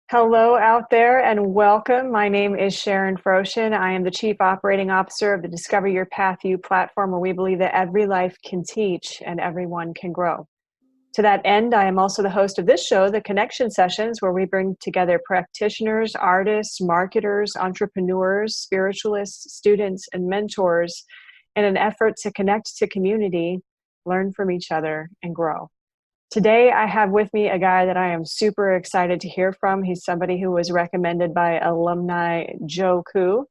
Hello out there and welcome. My name is Sharon Froshin. I am the Chief Operating Officer of the Discover Your Path You platform, where we believe that every life can teach and everyone can grow. To that end, I am also the host of this show, The Connection Sessions, where we bring together practitioners, artists, marketers, entrepreneurs, spiritualists, students, and mentors in an effort to connect to community, learn from each other, and grow. Today, I have with me a guy that I am super excited to hear from. He's somebody who was recommended by alumni Joe Koo.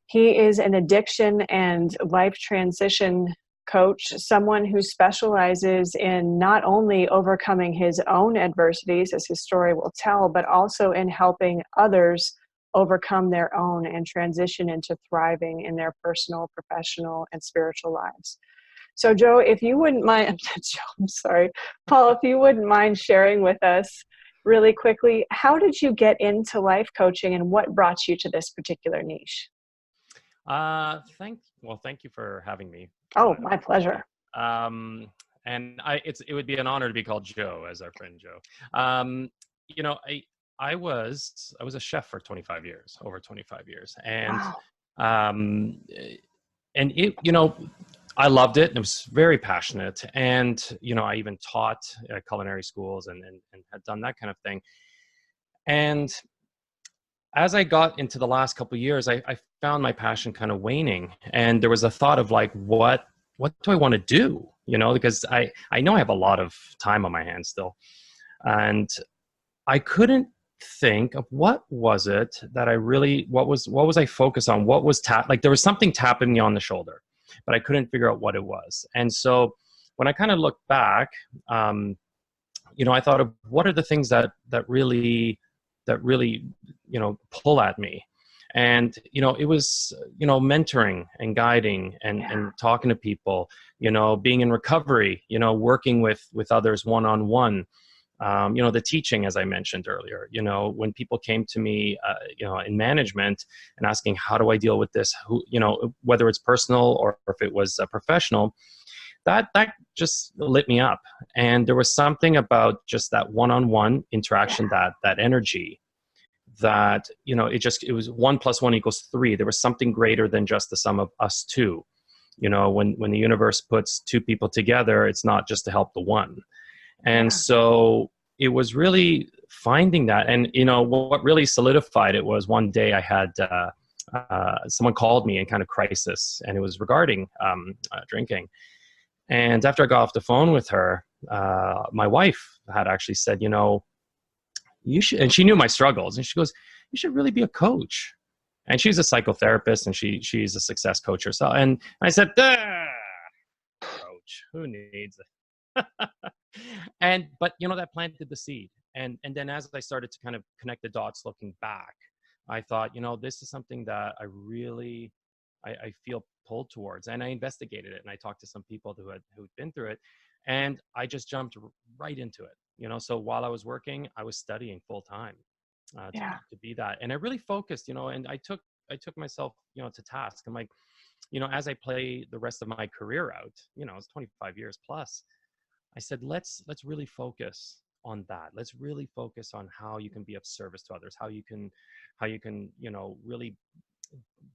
He is an addiction and life transition coach, someone who specializes in not only overcoming his own adversities, as his story will tell, but also in helping others overcome their own and transition into thriving in their personal, professional, and spiritual lives. So Joe, if you wouldn't mind, Joe, I'm sorry, Paul, if you wouldn't mind sharing with us really quickly, how did you get into life coaching and what brought you to this particular niche? Thank you for having me. Oh, my pleasure. Um, it would be an honor to be called Joe, as our friend Joe. Um, you know, I was a chef for 25 years, over 25 years, Wow. um, and I loved it, and it was very passionate. And I even taught at culinary schools and had done that kind of thing. And as I got into the last couple of years, I found my passion kind of waning, and there was a thought of like, what do I want to do? Because I know I have a lot of time on my hands still, and I couldn't think of what was it that what was I focused on? What was like there was something tapping me on the shoulder, but I couldn't figure out what it was. And so when I kind of look back, I thought of what are the things that really pull at me. And it was mentoring and guiding and talking to people, being in recovery, working with others one-on-one, the teaching, as I mentioned earlier, when people came to me in management and asking, how do I deal with this, whether it's personal or if it was professional, that just lit me up. And there was something about just that one-on-one interaction, that energy, that it was 1 + 1 = 3. There was something greater than just the sum of us two. When the universe puts two people together, it's not just to help the one. And so it was really finding that. And what really solidified it was one day I had someone called me in kind of crisis, and it was regarding drinking. And after I got off the phone with her, my wife had actually said, you should, and she knew my struggles, and she goes, you should really be a coach. And she's a psychotherapist, and she's a success coach herself. And I said, coach, who needs it? But that planted the seed. And then as I started to kind of connect the dots looking back, I thought, this is something that I feel pulled towards. And I investigated it, and I talked to some people who'd been through it, and I just jumped right into it. So while I was working, I was studying full time to be that. And I really focused, and I took myself, to task. I'm like, as I play the rest of my career out, it's 25 years plus, I said, let's really focus on that. Let's really focus on how you can be of service to others, how you can, really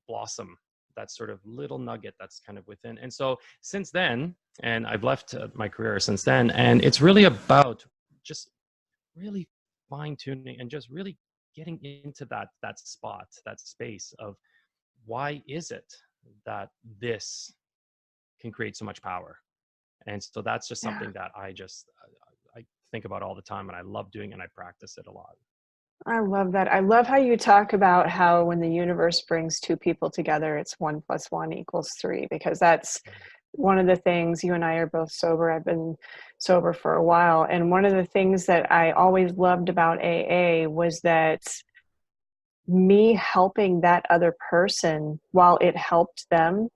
blossom that sort of little nugget that's kind of within. And so since then, and I've left my career since then, and it's really about just really fine tuning and just really getting into that spot, that space of why is it that this can create so much power. And so that's just something that I think about all the time, and I love doing, and I practice it a lot. I love that. I love how you talk about how when the universe brings two people together, it's 1 + 1 = 3, because that's one of the things. You and I are both sober. I've been sober for a while. And one of the things that I always loved about AA was that me helping that other person, while it helped them,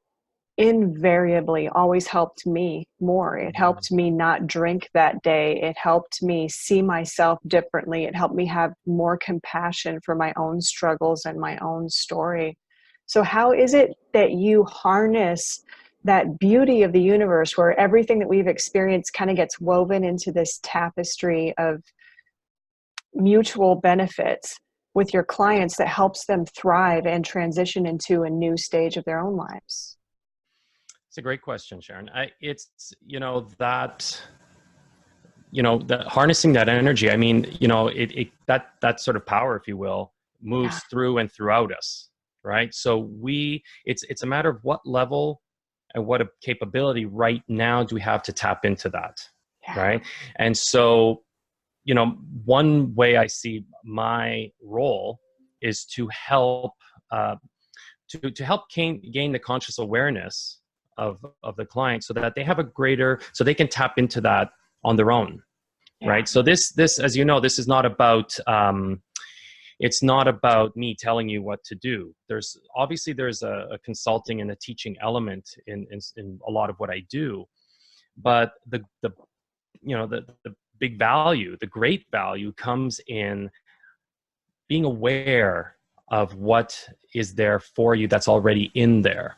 invariably always helped me more. It helped me not drink that day. It helped me see myself differently. It helped me have more compassion for my own struggles and my own story. So how is it that you harness that beauty of the universe, where everything that we've experienced kind of gets woven into this tapestry of mutual benefits with your clients that helps them thrive and transition into a new stage of their own lives? It's a great question, Sharon. It's, that harnessing that energy. I mean, that sort of power, if you will, Yeah. moves through and throughout us, right? So it's a matter of what level and what a capability right now do we have to tap into that, Yeah. right? And so, one way I see my role is to help uh, to help gain the conscious awareness of the client, so that they have so they can tap into that on their own, Yeah. right? So this, as you know, this is not about it's not about me telling you what to do. There's a consulting and a teaching element in a lot of what I do, but the big value, the great value, comes in being aware of what is there for you that's already in there.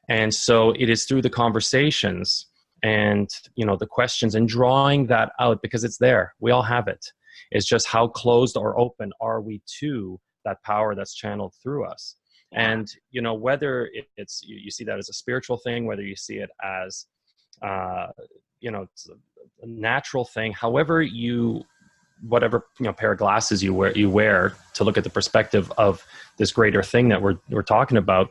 And so it is through the conversations and, the questions, and drawing that out, because it's there. We all have it. It's just how closed or open are we to that power that's channeled through us. Yeah. And, whether it's, you see that as a spiritual thing, whether you see it as, it's a natural thing, whatever pair of glasses you wear to look at the perspective of this greater thing that we're talking about,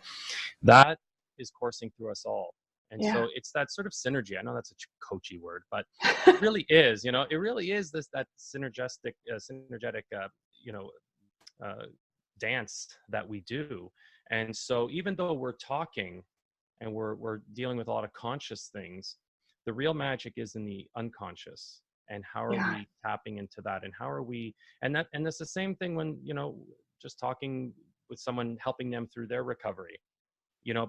that is coursing through us all. And Yeah. so it's that sort of synergy. I know that's a coachy word, but it really is. It really is that synergetic dance that we do. And so even though we're talking and we're dealing with a lot of conscious things, the real magic is in the unconscious. And how are Yeah. we tapping into that? And how are we, and it's the same thing when, just talking with someone, helping them through their recovery,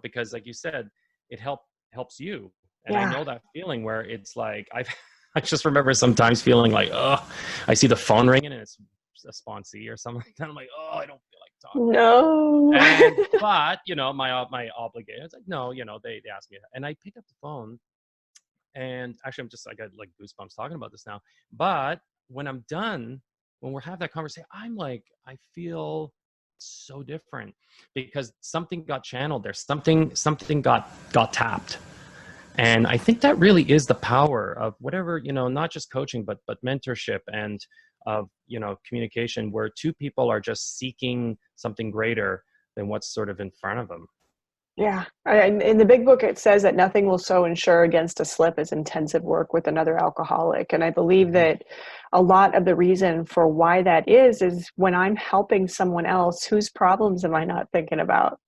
because like you said, it helps you. And I Yeah. know that feeling where it's like, I just remember sometimes feeling like, oh, I see the phone ringing and it's a sponsee or something like that. I'm like, oh, I don't feel like talking. No. But, my obligation, it's like, no, they asked me, and I pick up the phone. And actually, I got like goosebumps talking about this now. But when I'm done, when we're having that conversation, I'm like, I feel so different, because something got channeled there. Something got tapped. And I think that really is the power of whatever, not just coaching, but mentorship, and of, communication, where two people are just seeking something greater than what's sort of in front of them. Yeah. In the big book, it says that nothing will so insure against a slip as intensive work with another alcoholic. And I believe that a lot of the reason for why that is when I'm helping someone else, whose problems am I not thinking about?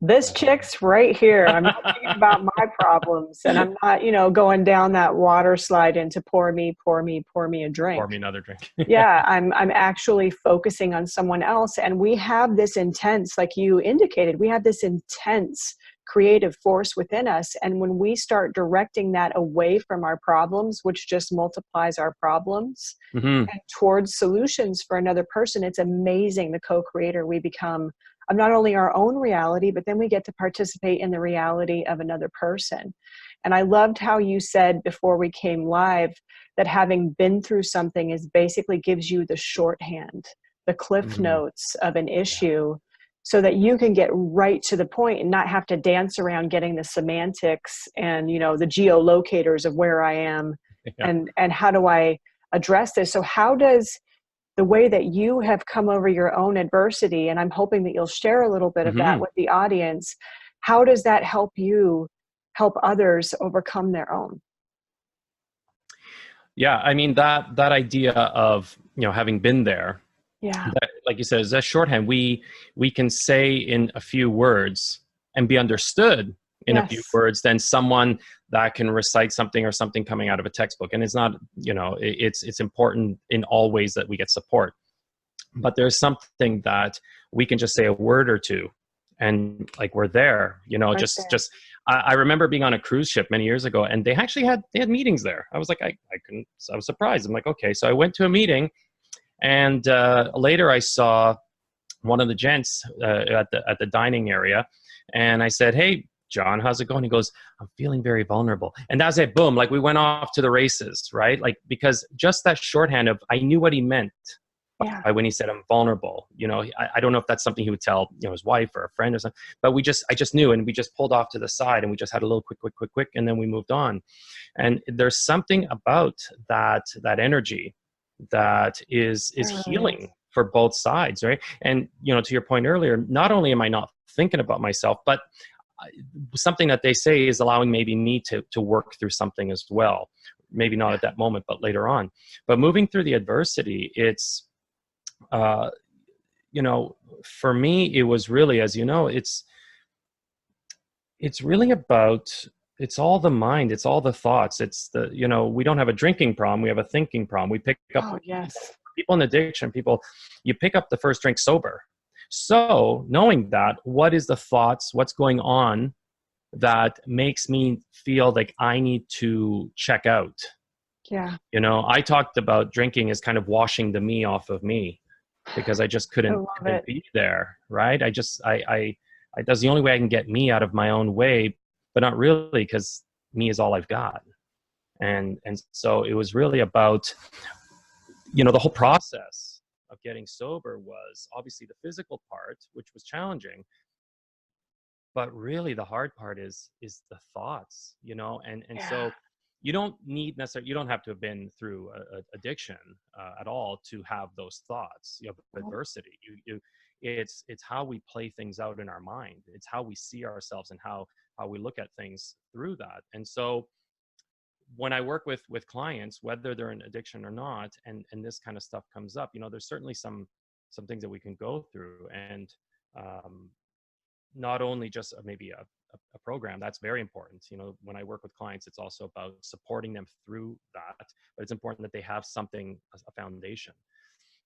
This chick's right here. I'm not thinking about my problems, and I'm not, going down that water slide into pour me a drink. Pour me another drink. Yeah, I'm actually focusing on someone else. And we have this intense, like you indicated, we have this intense creative force within us. And when we start directing that away from our problems, which just multiplies our problems, and towards solutions for another person, it's amazing the co-creator we become of not only our own reality, but then we get to participate in the reality of another person. And I loved how you said before we came live that having been through something is basically gives you the shorthand, the cliff notes of an issue, so that you can get right to the point and not have to dance around getting the semantics and, the geolocators of where I am and how do I address this. So how does the way that you have come over your own adversity, and I'm hoping that you'll share a little bit of that with the audience, how does that help you help others overcome their own? Yeah, I mean, that idea of, having been there, that, like you said, is that shorthand. We can say in a few words and be understood in a few words than someone that can recite something or something coming out of a textbook. And it's not, it's important in all ways that we get support. But there's something that we can just say a word or two and like we're there, just I remember being on a cruise ship many years ago, and they actually had meetings there. I was like, I was surprised. I'm like, okay. So I went to a meeting, and later I saw one of the gents at the dining area, and I said, hey, John, how's it going? He goes, I'm feeling very vulnerable. And that's it. Boom. Like we went off to the races, right? Like, because just that shorthand of, I knew what he meant. Yeah. When he said I'm vulnerable. I don't know if that's something he would tell, his wife or a friend or something, but I just knew, and we just pulled off to the side and we just had a little quick, and then we moved on. And there's something about that energy that is healing for both sides, right? And to your point earlier, not only am I not thinking about myself, but something that they say is allowing maybe me to work through something as well. Maybe not at that moment, but later on. But moving through the adversity, it's for me, it was really, as it's really about, it's all the mind, it's all the thoughts. It's we don't have a drinking problem, we have a thinking problem. We pick up people in addiction, you pick up the first drink sober. So knowing that, what is the thoughts, what's going on that makes me feel like I need to check out? Yeah. I talked about drinking as kind of washing the me off of me, because I just couldn't be there, right? That's the only way I can get me out of my own way, but not really, because me is all I've got. And so it was really about, the whole process of getting sober was obviously the physical part, which was challenging, but really the hard part is the thoughts, so you don't need necessarily, you don't have to have been through addiction at all to have those thoughts, adversity. It's how we play things out in our mind. It's how we see ourselves and how we look at things through that. And so when I work with clients, whether they're in addiction or not, and this kind of stuff comes up, there's certainly some things that we can go through. And not only just maybe a program, that's very important. When I work with clients, it's also about supporting them through that, but it's important that they have something, a foundation.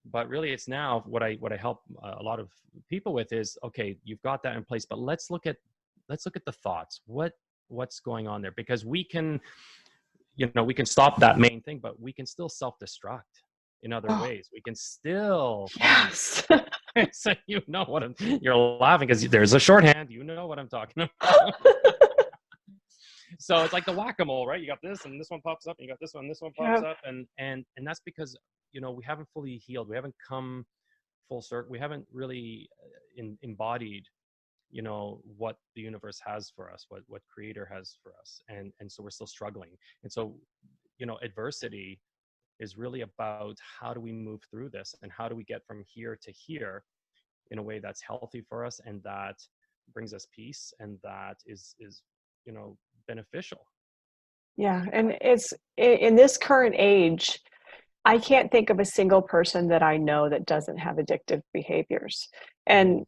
But really, it's now what I help a lot of people with is, okay, you've got that in place, but let's look at the thoughts. What's going on there? Because we can stop that main thing, but we can still self-destruct in other ways. We can still so you're laughing because there's a shorthand. You know what I'm talking about. So it's like the whack-a-mole, right? You got this, and this one pops up, and you got this one pops up, and that's because we haven't fully healed. We haven't come full circle. We haven't really embodied what the universe has for us, what Creator has for us, and so we're still struggling. And so adversity is really about how do we move through this, and how do we get from here to here in a way that's healthy for us, and that brings us peace, and that is beneficial. Yeah. And it's in this current age, I can't think of a single person that I know that doesn't have addictive behaviors. And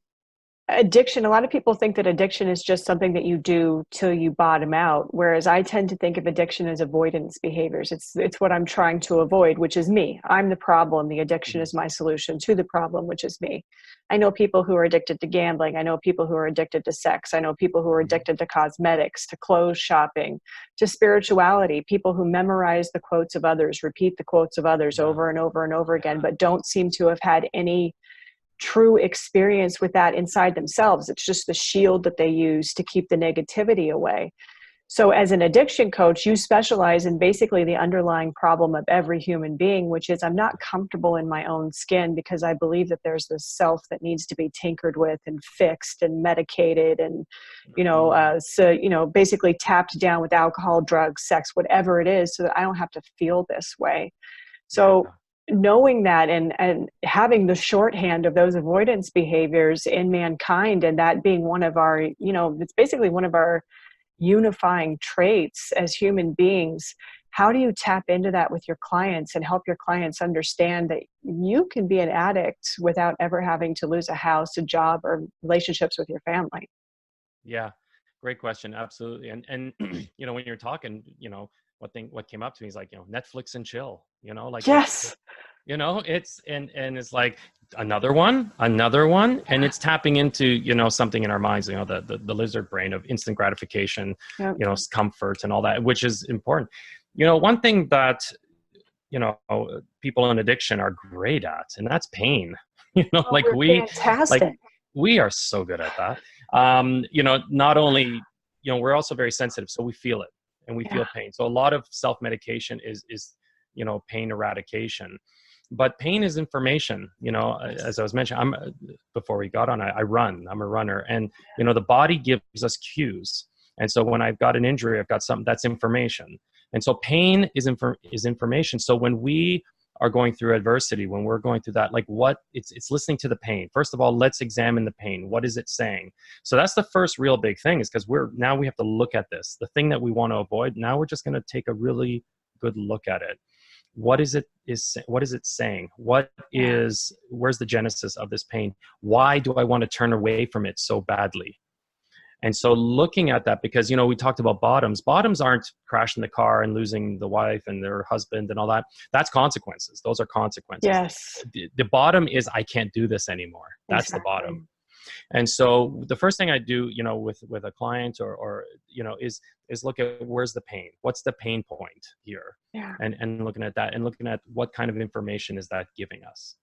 addiction, a lot of people think that addiction is just something that you do till you bottom out, whereas I tend to think of addiction as avoidance behaviors. It's what I'm trying to avoid, which is me. I'm the problem. The addiction is my solution to the problem, which is me. I know people who are addicted to gambling. I know people who are addicted to sex. I know people who are addicted to cosmetics, to clothes shopping, to spirituality, people who memorize the quotes of others, repeat the quotes of others over and over and over again, but don't seem to have had any true experience with that inside themselves. It's just the shield that they use to keep the negativity away. So as an addiction coach, you specialize in basically the underlying problem of every human being, which is I'm not comfortable in my own skin because I believe that there's this self that needs to be tinkered with and fixed and medicated and, basically tapped down with alcohol, drugs, sex, whatever it is, so that I don't have to feel this way. So knowing that and having the shorthand of those avoidance behaviors in mankind, and that being one of our, it's basically one of our unifying traits as human beings. How do you tap into that with your clients and help your clients understand that you can be an addict without ever having to lose a house, a job, or relationships with your family? Yeah, great question. Absolutely. And when you're talking, what came up to me is like, Netflix and chill, Yes. It's like another one, and it's tapping into, something in our minds, the lizard brain of instant gratification, comfort and all that, which is important. One thing that, people in addiction are great at, and that's pain. Fantastic. We are so good at that. Not only, we're also very sensitive, so we feel it and we feel pain. So a lot of self-medication is pain eradication. But pain is information. As I was mentioning, before we got on, I run. I'm a runner, and the body gives us cues. And so when I've got an injury, I've got something that's information. And so pain is information. So when we are going through adversity, when we're going through that, like it's listening to the pain. First of all, let's examine the pain. What is it saying? So that's the first real big thing, is because now we have to look at this, the thing that we want to avoid. Now we're just going to take a really good look at it. What is it saying? Where's the genesis of this pain? Why do I want to turn away from it so badly? And so looking at that, because, we talked about bottoms. Bottoms aren't crashing the car and losing the wife and their husband and all that. That's consequences. Those are consequences. Yes. The bottom is, I can't do this anymore. That's exactly. The bottom. And so the first thing I do, with a client or is look at, where's the pain? What's the pain point here? Yeah. And looking at that, and looking at what kind of information is that giving us.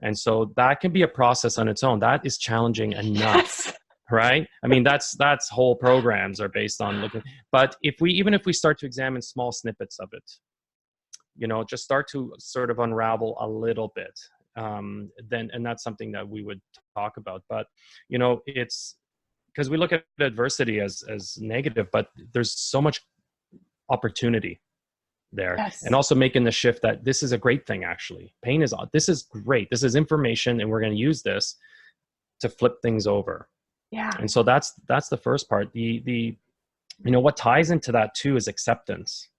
And so that can be a process on its own. That is challenging enough. Yes. Right? I mean, that's whole programs are based on looking. But even if we start to examine small snippets of it, just start to sort of unravel a little bit, then, and that's something that we would talk about. But it's because we look at adversity as negative, but there's so much opportunity there. Yes. And also making the shift that this is a great thing. Actually, this is great. This is information, and we're going to use this to flip things over. Yeah. And so that's the first part. What ties into that too is acceptance,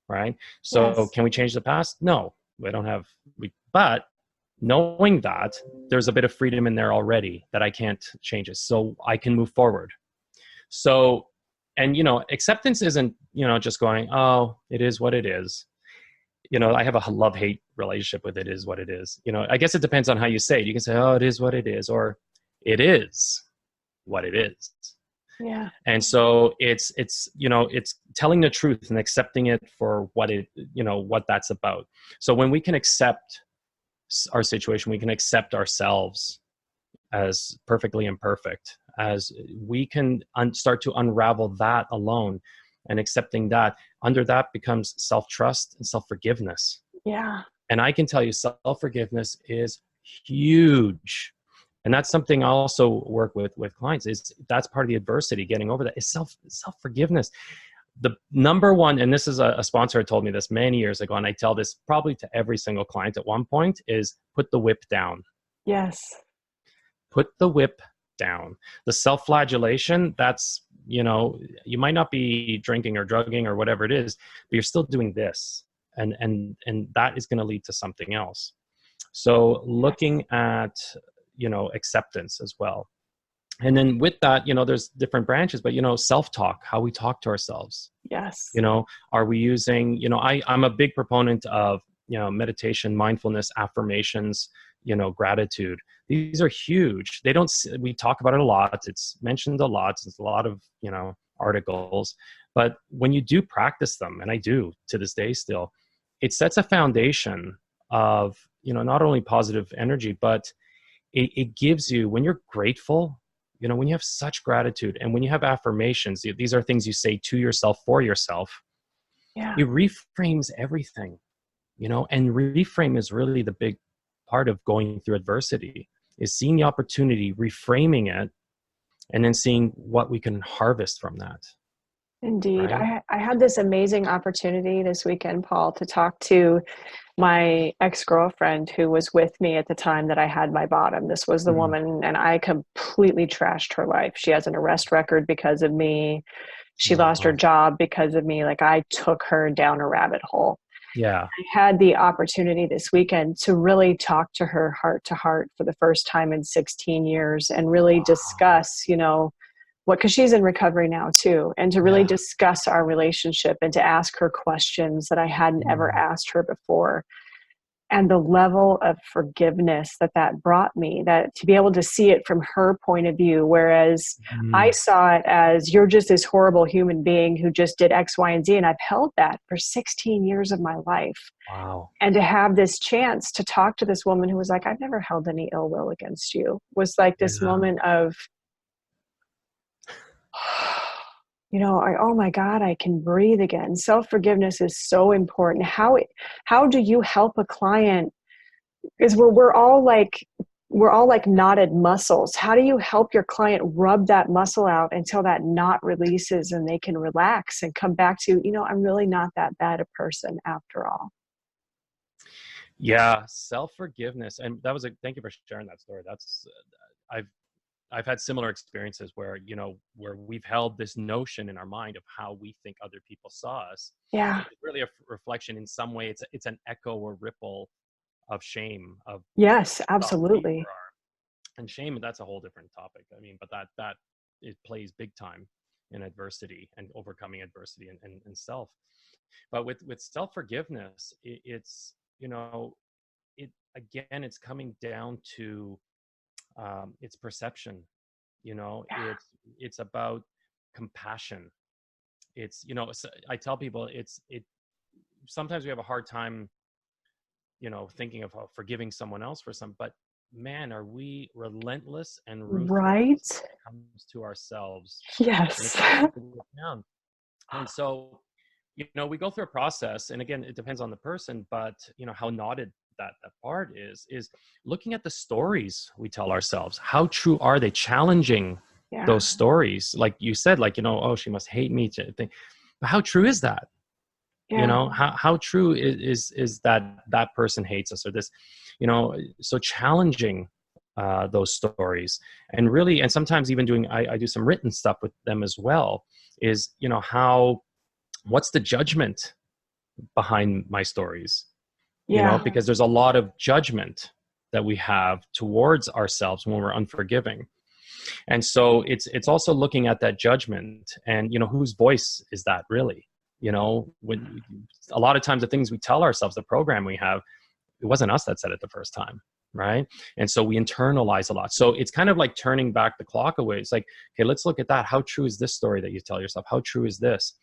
right? So Yes. Can we change the past? No, but knowing that there's a bit of freedom in there already, that I can't change it, so I can move forward. So, and acceptance isn't, just going, oh, it is what it is. I have a love-hate relationship with it is what it is. I guess it depends on how you say it. You can say, oh, it is what it is, or it is what it is. Yeah. And so it's telling the truth and accepting it for what that's about. So when we can accept our situation, we can accept ourselves as perfectly imperfect, as we can start to unravel that alone, and accepting that, under that becomes self-trust and self-forgiveness. Yeah. And I can tell you, self-forgiveness is huge. And that's something I also work with clients, is that's part of the adversity, getting over that, is self-forgiveness. The number one, and this is a sponsor who told me this many years ago, and I tell this probably to every single client at one point, is put the whip down. Yes. Put the whip down. The self-flagellation, that's, you might not be drinking or drugging or whatever it is, but you're still doing this. And that is going to lead to something else. So looking at, acceptance as well. And then with that, there's different branches, but, self-talk, how we talk to ourselves. Yes. Are we using, I'm a big proponent of, meditation, mindfulness, affirmations, gratitude. These are huge. We talk about it a lot. It's mentioned a lot. There's a lot of, articles, but when you do practice them, and I do to this day still, it sets a foundation of, not only positive energy, but it gives you, when you're grateful, when you have such gratitude, and when you have affirmations, these are things you say to yourself, for yourself. Yeah. It reframes everything, and reframe is really the big part of going through adversity, is seeing the opportunity, reframing it, and then seeing what we can harvest from that. Indeed. Right? I had this amazing opportunity this weekend, Paul, to talk to my ex-girlfriend who was with me at the time that I had my bottom. This was the woman, and I completely trashed her life. She has an arrest record because of me. She lost her job because of me. Like, I took her down a rabbit hole. Yeah. I had the opportunity this weekend to really talk to her heart to heart for the first time in 16 years and really discuss, because she's in recovery now too, and to really discuss our relationship and to ask her questions that I hadn't ever asked her before. And the level of forgiveness that brought me, that to be able to see it from her point of view, whereas I saw it as, you're just this horrible human being who just did X, Y, and Z. And I've held that for 16 years of my life. Wow. And to have this chance to talk to this woman who was like, I've never held any ill will against you, was like this moment of, oh my God, I can breathe again. Self-forgiveness is so important. How do you help a client Because we're all like knotted muscles. How do you help your client rub that muscle out until that knot releases and they can relax and come back to, I'm really not that bad a person after all. Yeah, self-forgiveness. And thank you for sharing that story. I've I've had similar experiences where, where we've held this notion in our mind of how we think other people saw us. Yeah. It's really a reflection in some way. It's an echo or ripple of shame, of Yes, thought we absolutely. are. And shame, that's a whole different topic. I mean, but that it plays big time in adversity and overcoming adversity and self. But with self-forgiveness, it's, it again, it's coming down to it's perception. Yeah. It's about compassion. I tell people it sometimes we have a hard time, thinking of forgiving someone else for some, but man, are we relentless and ruthless Right? when it comes to ourselves, when it Yes. comes to putting it down. And so, we go through a process, and again, it depends on the person, but how knotted that part is looking at the stories we tell ourselves. How true are they? Challenging Yeah. those stories, like you said, like, oh, she must hate me to think. But how true is that? Yeah. How true is that person hates us, or this, so challenging those stories, and really, and sometimes even I do some written stuff with them as well, is, what's the judgment behind my stories? Yeah. Because there's a lot of judgment that we have towards ourselves when we're unforgiving. And so it's also looking at that judgment, and whose voice is that really? When a lot of times the things we tell ourselves, the program we have, it wasn't us that said it the first time, right? And so we internalize a lot. So it's kind of like turning back the clock away. It's like, okay, let's look at that. How true is this story that you tell yourself? How true is this?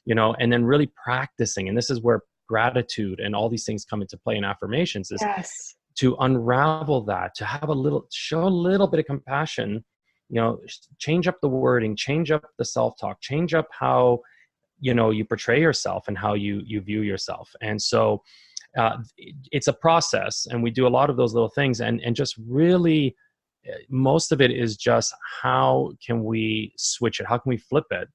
And then really practicing. And this is where gratitude and all these things come into play in affirmations, is Yes. to unravel that, to show a little bit of compassion, change up the wording, change up the self-talk, change up how, you portray yourself and how you view yourself. And so it's a process, and we do a lot of those little things, and just really most of it is just how can we switch it? How can we flip it?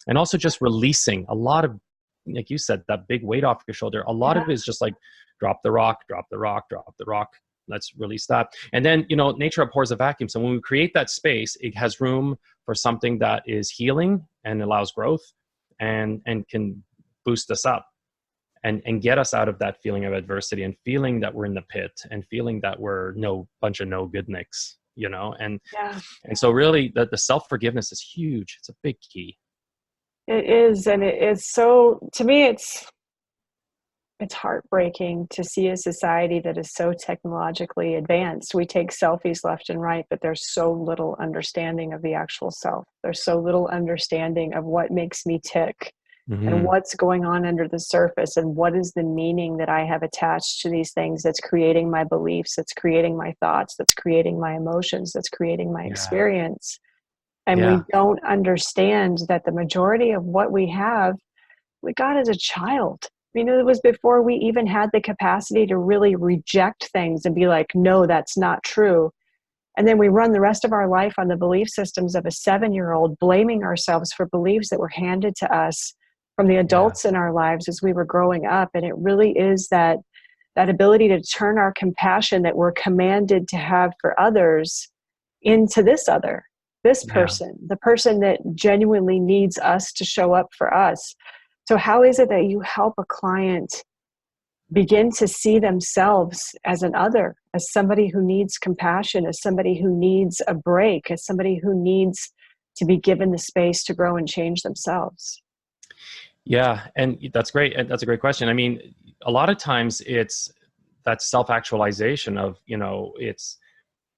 And also just releasing a lot of, like you said, that big weight off your shoulder. A lot Yeah. of it is just like, drop the rock, drop the rock, drop the rock. Let's release that. And then, nature abhors a vacuum. So when we create that space, it has room for something that is healing and allows growth, and can boost us up, and get us out of that feeling of adversity, and feeling that we're in the pit, and feeling that we're no bunch of no good nicks, Yeah. and so really the self-forgiveness is huge. It's a big key. It is. And it is so, to me, it's heartbreaking to see a society that is so technologically advanced. We take selfies left and right, but there's so little understanding of the actual self. There's so little understanding of what makes me tick, and Hmm. what's going on under the surface, and what is the meaning that I have attached to these things that's creating my beliefs, that's creating my thoughts, that's creating my emotions, that's creating my Yeah. experience. And we Yeah. don't understand that the majority of what we have, we got as a child. It was before we even had the capacity to really reject things and be like, no, that's not true. And then we run the rest of our life on the belief systems of a 7-year-old, blaming ourselves for beliefs that were handed to us from the Yeah. adults in our lives as we were growing up. And it really is that ability to turn our compassion that we're commanded to have for others into this Yeah. person, the person that genuinely needs us to show up for us. So how is it that you help a client begin to see themselves as an other, as somebody who needs compassion, as somebody who needs a break, as somebody who needs to be given the space to grow and change themselves? Yeah. And that's great. And that's a great question. I mean, a lot of times it's that self-actualization of, is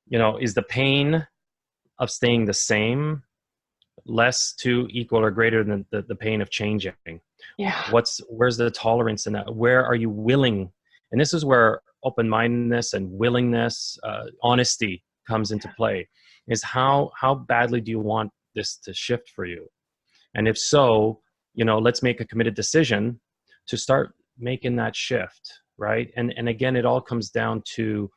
the pain of staying the same less to equal or greater than the pain of changing? Yeah. Where's the tolerance in that? Where are you willing? And this is where open-mindedness and willingness, honesty comes into play, is how badly do you want this to shift for you? And if so, let's make a committed decision to start making that shift. right? And again, it all comes down to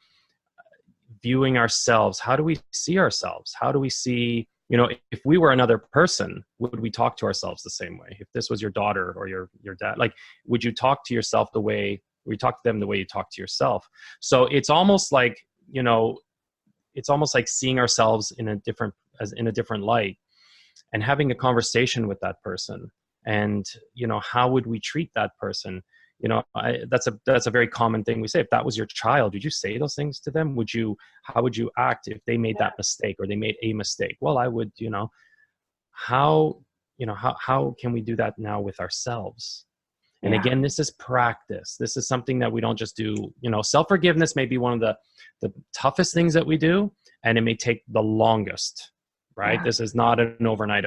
viewing ourselves. How do we see ourselves? How do we see, if we were another person, would we talk to ourselves the same way? If this was your daughter or your dad, like, would you talk to yourself the way, or you talk to them the way you talk to yourself? So it's almost like, seeing ourselves in a different light, and having a conversation with that person. And, how would we treat that person? That's a very common thing we say. If that was your child, would you say those things to them? How would you act if they made that mistake, or they made a mistake? Well, I would, how can we do that now with ourselves? And again, this is practice. This is something that we don't just do. Self-forgiveness may be one of the toughest things that we do, and it may take the longest, right? This is not an overnight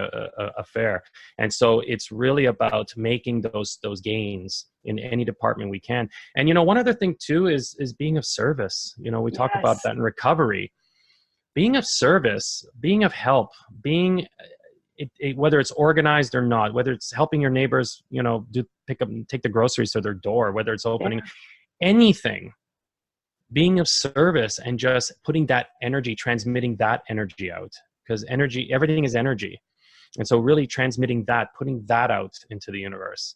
affair. And so it's really about making those gains in any department we can. And, one other thing too is being of service. We talk about that in recovery. Being of service, being of help, being whether it's organized or not, whether it's helping your neighbors, take the groceries to their door, whether it's opening anything, being of service, and just putting that energy, transmitting that energy out, because everything is energy. And so really transmitting that, putting that out into the universe.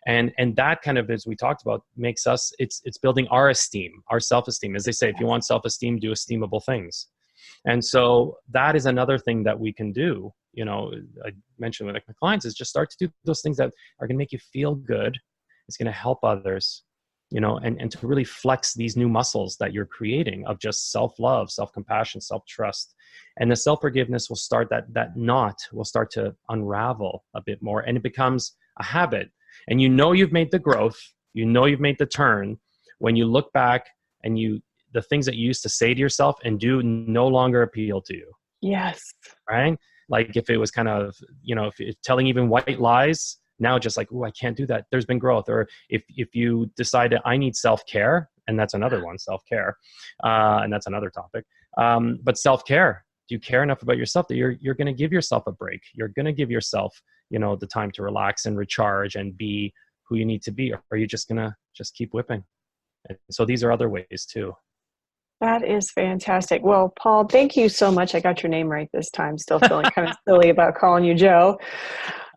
And that kind of, as we talked about, makes us, it's building our esteem, our self-esteem. As they say, if you want self-esteem, do esteemable things. And so that is another thing that we can do. I mentioned with my clients, is just start to do those things that are going to make you feel good. It's going to help others, and to really flex these new muscles that you're creating of just self-love, self-compassion, self-trust. And the self-forgiveness will start, that knot will start to unravel a bit more, and it becomes a habit. And you've made the growth, you've made the turn when you look back and the things that you used to say to yourself and do no longer appeal to you. Yes. Right? Like if it was kind of, if telling even white lies, now just like, oh, I can't do that. There's been growth. Or if you decided I need self-care, and that's another one, self-care, and that's another topic. But self-care, do you care enough about yourself that you're going to give yourself a break? You're going to give yourself, the time to relax and recharge and be who you need to be, or are you just going to just keep whipping? And so these are other ways too. That is fantastic. Well, Paul, thank you so much. I got your name right this time. Still feeling kind of silly about calling you Joe.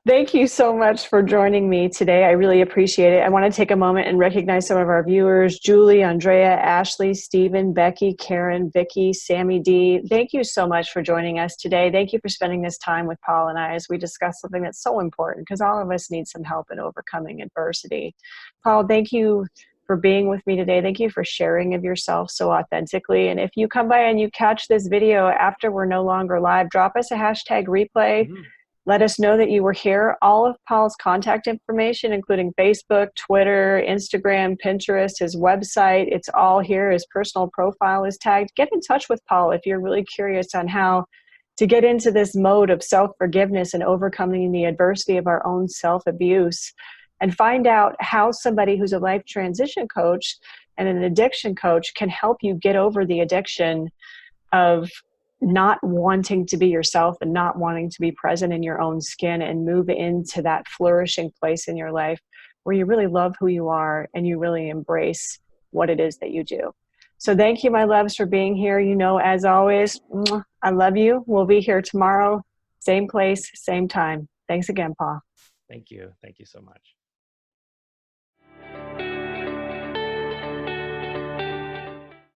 Thank you so much for joining me today. I really appreciate it. I want to take a moment and recognize some of our viewers: Julie, Andrea, Ashley, Stephen, Becky, Karen, Vicky, Sammy D. Thank you so much for joining us today. Thank you for spending this time with Paul and I as we discuss something that's so important, because all of us need some help in overcoming adversity. Paul, thank you for being with me today. Thank you for sharing of yourself so authentically. And if you come by and you catch this video after we're no longer live, drop us a hashtag replay. Mm-hmm. Let us know that you were here. All of Paul's contact information, including Facebook, Twitter, Instagram, Pinterest, his website, it's all here. His personal profile is tagged. Get in touch with Paul if you're really curious on how to get into this mode of self-forgiveness and overcoming the adversity of our own self-abuse, and find out how somebody who's a life transition coach and an addiction coach can help you get over the addiction of not wanting to be yourself and not wanting to be present in your own skin, and move into that flourishing place in your life where you really love who you are and you really embrace what it is that you do. So thank you, my loves, for being here. As always, I love you. We'll be here tomorrow, same place, same time. Thanks again, Paul. Thank you. Thank you so much.